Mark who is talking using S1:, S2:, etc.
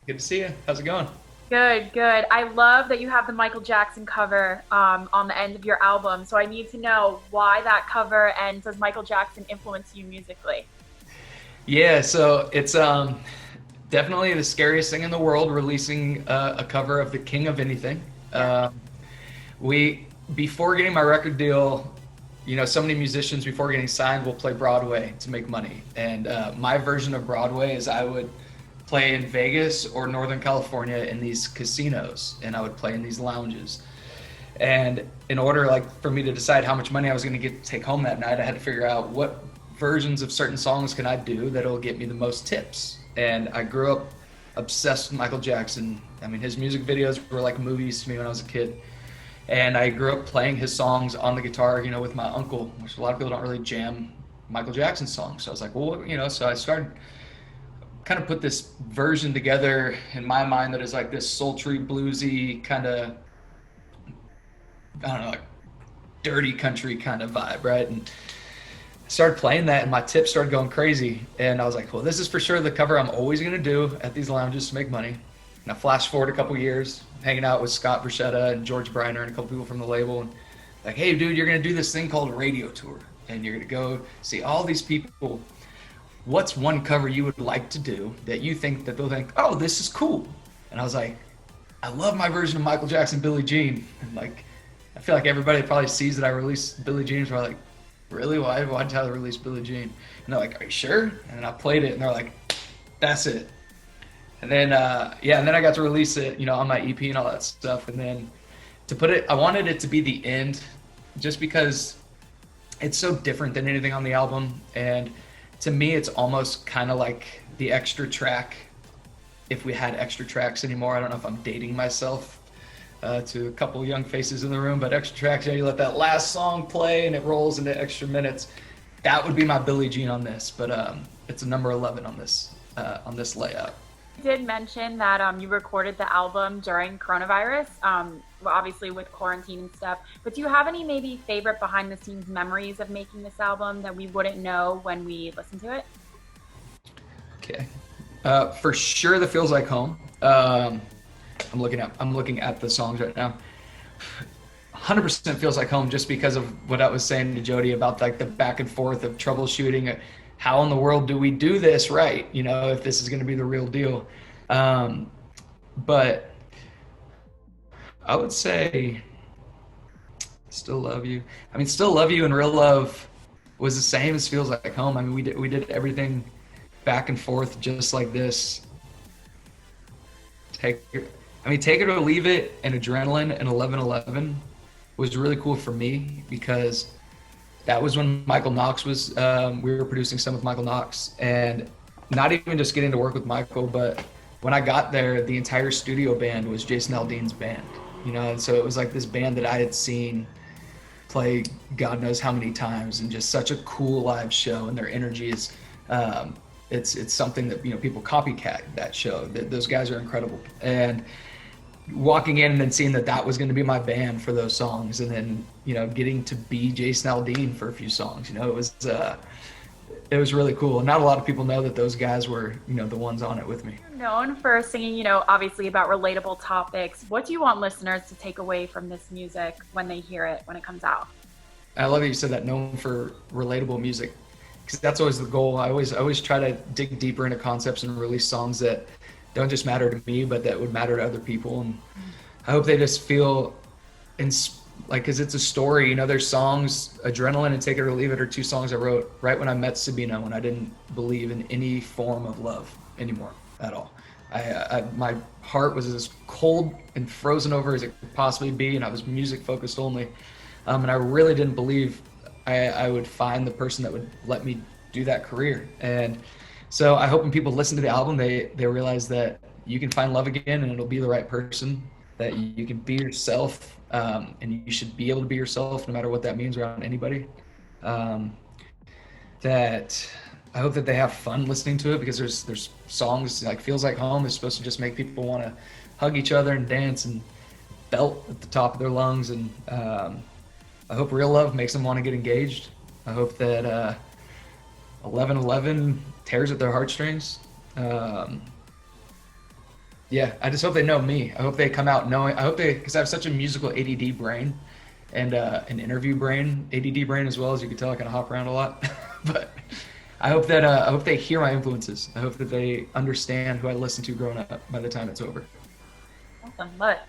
S1: Good to see you. How's it going?
S2: Good, good. I love that you have the Michael Jackson cover on the end of your album. So I need to know why that cover and does Michael Jackson influence you musically?
S1: Yeah, so it's definitely the scariest thing in the world releasing a cover of the King of Anything.
S2: Yeah.
S1: We before getting my record deal, so many musicians before getting signed will play Broadway to make money, and my version of Broadway is I would play in Vegas or Northern California in these casinos, and I would play in these lounges. And in order, like, for me to decide how much money I was going to get to take home that night, I had to figure out what versions of certain songs can I do that'll get me the most tips. And I grew up obsessed with Michael Jackson. I mean, his music videos were like movies to me when I was a kid. And I grew up playing his songs on the guitar, with my uncle, which a lot of people don't really jam Michael Jackson songs. So I was like, well, so I started kind of put this version together in my mind that is like this sultry, bluesy kind of, I don't know, like dirty country kind of vibe, right? And I started playing that, and my tips started going crazy. And I was like, well, this is for sure the cover I'm always going to do at these lounges to make money. And I flash forward a couple years, hanging out with Scott Bruschetta and George Briner and a couple people from the label, and like, hey, dude, you're going to do this thing called a radio tour, and you're going to go see all these people. What's one cover you would like to do that you think that they'll think, oh, this is cool? And I was like, I love my version of Michael Jackson, Billie Jean. And like, I feel like everybody probably sees that I released Billie Jean, so they're like, really? Why'd you release Billie Jean? And they're like, are you sure? And I played it, and they're like, that's it. And then, and then I got to release it, on my EP and all that stuff. And then to put it, I wanted it to be the end, just because it's so different than anything on the album. And to me, it's almost kind of like the extra track. If we had extra tracks anymore, I don't know if I'm dating myself to a couple young faces in the room, but extra tracks, you let that last song play and it rolls into extra minutes. That would be my Billie Jean on this, but it's a number 11 on this layout.
S2: You did mention that you recorded the album during coronavirus, well, obviously with quarantine and stuff. But do you have any maybe favorite behind the scenes memories of making this album that we wouldn't know when we listen to it?
S1: Okay, for sure, the feels like home. I'm looking at the songs right now. 100% feels like home, just because of what I was saying to Jody about like the back and forth of troubleshooting. How in the world do we do this right? If this is going to be the real deal. But I would say Still Love You. I mean, Still Love You and Real Love was the same as Feels Like Home. I mean, we did everything back and forth just like this. Take It or Leave It and Adrenaline and 1111 was really cool for me, because that was when Michael Knox was, we were producing some with Michael Knox, and not even just getting to work with Michael, but when I got there, the entire studio band was Jason Aldean's band, and so it was like this band that I had seen play God knows how many times, and just such a cool live show, and their energy is, it's something that, people copycat that show. Those guys are incredible. And walking in and then seeing that was going to be my band for those songs, and then getting to be Jason Aldean for a few songs, it was really cool. Not a lot of people know that those guys were the ones on it with me.
S2: You're known for singing, obviously about relatable topics. What do you want listeners to take away from this music when they hear it, when it comes out?
S1: I love that you said that, known for relatable music, because that's always the goal. I always try to dig deeper into concepts and release songs that don't just matter to me, but that would matter to other people. And I hope they just feel because it's a story. There's songs, Adrenaline and Take It or Leave It are two songs I wrote right when I met Sabina, when I didn't believe in any form of love anymore at all. My heart was as cold and frozen over as it could possibly be, and I was music focused only. And I really didn't believe I would find the person that would let me do that career. And so I hope when people listen to the album, they realize that you can find love again, and it'll be the right person, that you can be yourself, and you should be able to be yourself no matter what that means around anybody. That I hope that they have fun listening to it, because there's songs like Feels Like Home is supposed to just make people want to hug each other and dance and belt at the top of their lungs. And I hope Real Love makes them want to get engaged. I hope that 1111 tears at their heartstrings. Yeah, I just hope they know me. I hope they come out knowing. I hope they, because I have such a musical ADD brain, and an interview brain, ADD brain as well. As you can tell, I kind of hop around a lot. But I hope they hear my influences. I hope that they understand who I listened to growing up by the time it's over.
S2: Awesome, love it.